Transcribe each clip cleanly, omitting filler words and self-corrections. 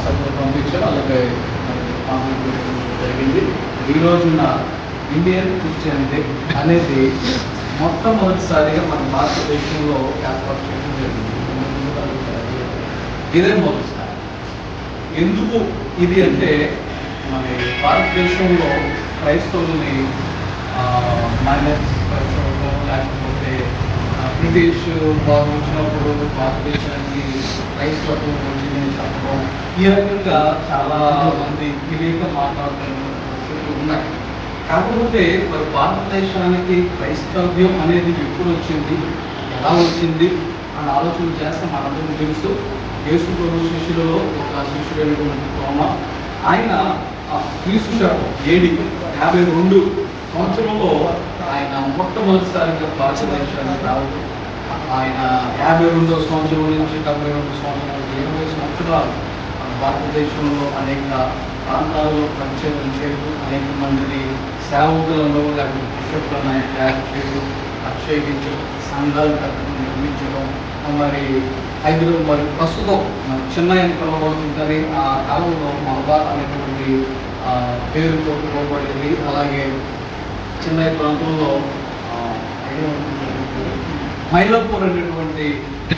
వాట్సాప్లో పంపించారు. అలాగే జరిగింది. ఈ రోజున ఇండియన్ క్రిస్టియన్ డే అనేది మొట్టమొదటిసారిగా మన భారతదేశంలో ఏర్పాటు చేయడం జరిగింది. ఇదే మొదటిసారి. ఎందుకు ఇది అంటే మన భారతదేశంలో క్రైస్తవుల్ని మైనస్ పరచడం, లేకపోతే బ్రిటిష్ వారు వచ్చినప్పుడు భారతదేశానికి క్రైస్తవం వచ్చిందని చెప్పడం, ఈ రకంగా చాలా మంది తెలియక మాట్లాడుతున్న పరిస్థితులు ఉన్నాయి. కాకపోతే మరి భారతదేశానికి క్రైస్తవ్యం అనేది ఎప్పుడు వచ్చింది, ఎలా వచ్చింది అని ఆలోచన చేస్తే మనందరం తెలుసు. యేసు ప్రభు శిష్యులలో ఒక శిష్యుడైనటువంటి తోమ, ఆయన క్రీస్తు శకం AD 52 సంవత్సరంలో ఆయన మొట్టమొదటిసారిగా భారతదేశానికి రావడం. ఆయన 52వ సంవత్సరం నుంచి 72 సంవత్సరాలు 20 సంవత్సరాలు భారతదేశంలో అనేక ప్రాంతాల్లో పరిచయం చేయడం, అనేక మందిని సేవకులను లేకపోతే బిషప్లను ఆయన తయారు చేయడం, అభిషేకించడం, సంఘాలు నిర్మించడం. మరి హైదరాబాద్ మరి ప్రస్తుతం చెన్నై పిలవబడుతుందని ఆ కాలంలో మలబార్ అనేటువంటి పేరుతో పిలువబడేది. అలాగే చెన్నై ప్రాంతంలో మైలాపూర్ అనేటువంటి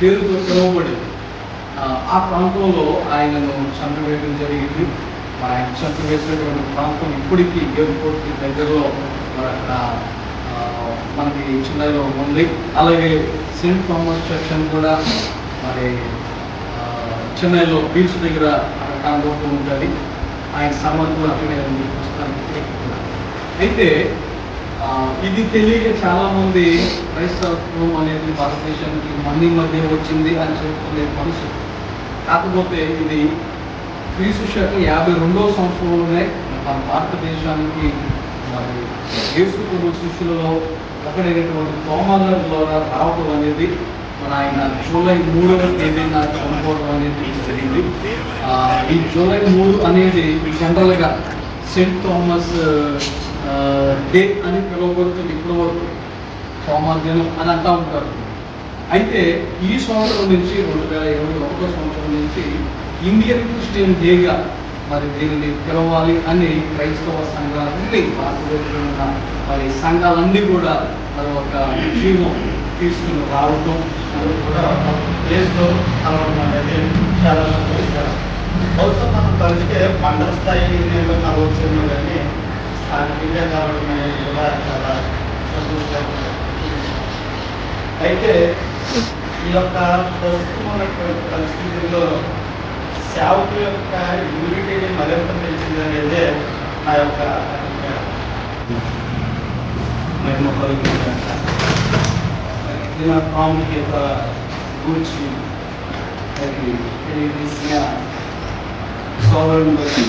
పేరుతో పిలువబడేది. ఆ ప్రాంతంలో ఆయనను చంపివేయడం జరిగింది. మరి ఆయన చంపివేసినటువంటి ప్రాంతం ఇప్పటికీ ఎయిర్పోర్ట్ దగ్గరలో మరి అక్కడ మనకి చెన్నైలో ఉంది. అలాగే సెయింట్ థామస్ చర్చ్ అని కూడా మరి చెన్నైలో బీచ్ దగ్గర కనబడుతూ ఉంటుంది. ఆయన సమాధులు అక్కడే ఉంది ప్రస్తుతానికి. అయితే ఇది తెలియక చాలా మంది క్రైస్తవం అనేది భారతదేశానికి మధ్య వచ్చింది అని చెప్పుకునే మనుషులు. కాకపోతే ఇది క్రీస్తు శకం 52వ సంవత్సరంలోనే మన భారతదేశానికి మరి యేసు ప్రభు శిష్యులలో ఒకడైనటువంటి తోమాల ద్వారా రావడం అనేది, మన ఆయన జూలై 3వ తేదీన చనిపోవడం అనేది జరిగింది. ఈ జూలై 3 అనేది జనరల్గా సెయింట్ థామస్ డే అని పిలువబడుతుంది. ఇప్పుడు వరకు తోమా దినం అని అంటూ ఉంటారు. అయితే ఈ సంవత్సరం నుంచి 2021 సంవత్సరం నుంచి ఇండియన్ క్రిస్టియన్ డేగా మరి దీనిని పిలవాలి అని క్రైస్తవ సంఘాలన్నీ, భారతదేశంలో ఉన్న మరి సంఘాలన్నీ కూడా మరి ఒక జీవం తీసుకుని రావటం, అది కూడా ప్లేస్లో కలవడం అనేది చాలా సంతోషకరం. బహుశా మనం కలిస్తే మండల స్థాయిలో కలవచ్చేమో కానీ స్థానికంగా కలవడం అనేది కూడా చాలా సంతోషకరం. అయితే ఈ యొక్క ప్రస్తుతం ఉన్నటువంటి పరిస్థితుల్లో సేవకుల యొక్క యూనిటీని మరింత పెంచింది అనేది నా యొక్క ప్రాముఖ్యత గురించి తెలియజేసిన సోదరుని బట్టి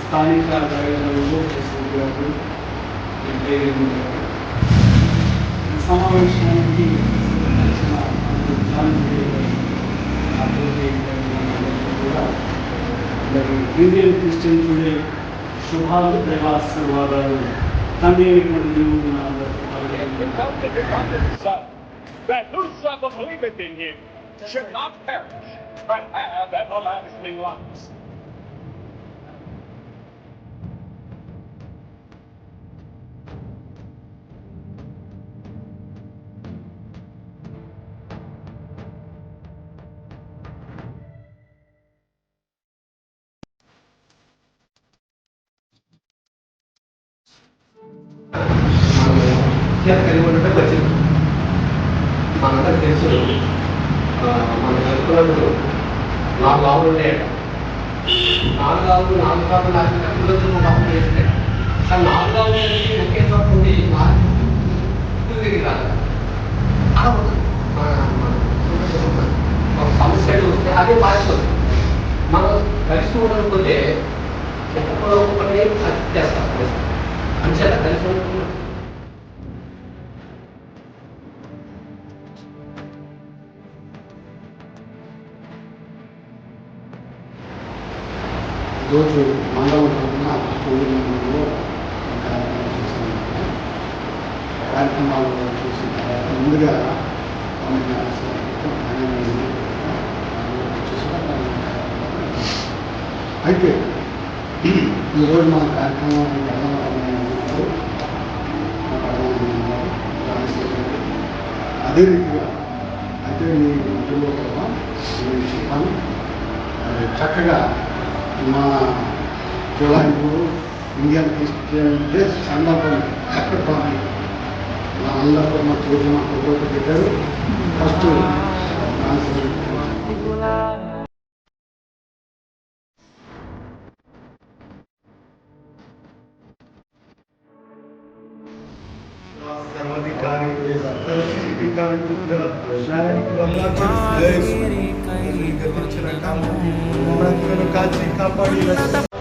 స్థానిక ప్రయోజనంలో సమావేశానికి ఇండియన్ క్రిస్టియన్ టుడే శుభాలు దైవాశీర్వాదాలు తండ్రి that whosoever believeth in him should not perish, but have everlasting life. కలిగి ఉండటం వచ్చింది. మనందరూ తెలుసు, మన కలుపులలో 4 ఆవులు ఉన్నాయట. 4 ఆవులు 4 కాపులు లాగా చేస్తున్నాయి. కానీ 4 ఆవులు అనేది ఒకే చోట ఉండి తిరిగి రాదు. అలా ఉంటుంది. ఒక సమస్య వస్తే అదే పారిపోతుంది. మనం కలిసి ఉండకపోతే ఒకటి అది చేస్తాం. అంచేత కలిసి ఉండకుండా రోజు మండలం మండలంలో కార్యక్రమాలు చూసిన తర్వాత ముందుగా అయితే ఈరోజు మన కార్యక్రమం ఉన్నారు అదే రీతిగా అయితే మీ మధ్యలో కూడా నేను చెప్పాను చక్కగా మా జులాయిలు ఇండియన్ క్రిస్టియన్ డే సందర్భం చక్కగా మా అందరూ మా తోటి మా ఫోటో పెట్టారు ఫస్ట్ सर्वाधिकारी కాచి కాపాడి చేస్తుంది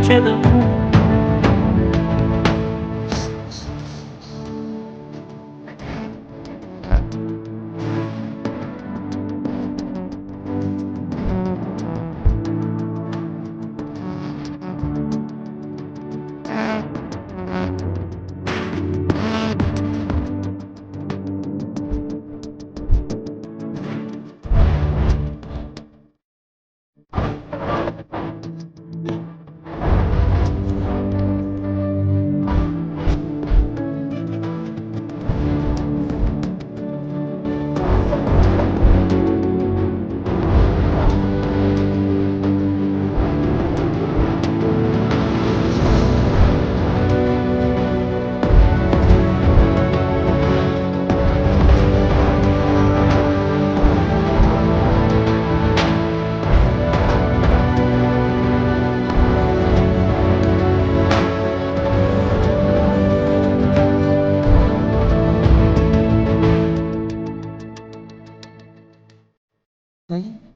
to the moon. Đấy.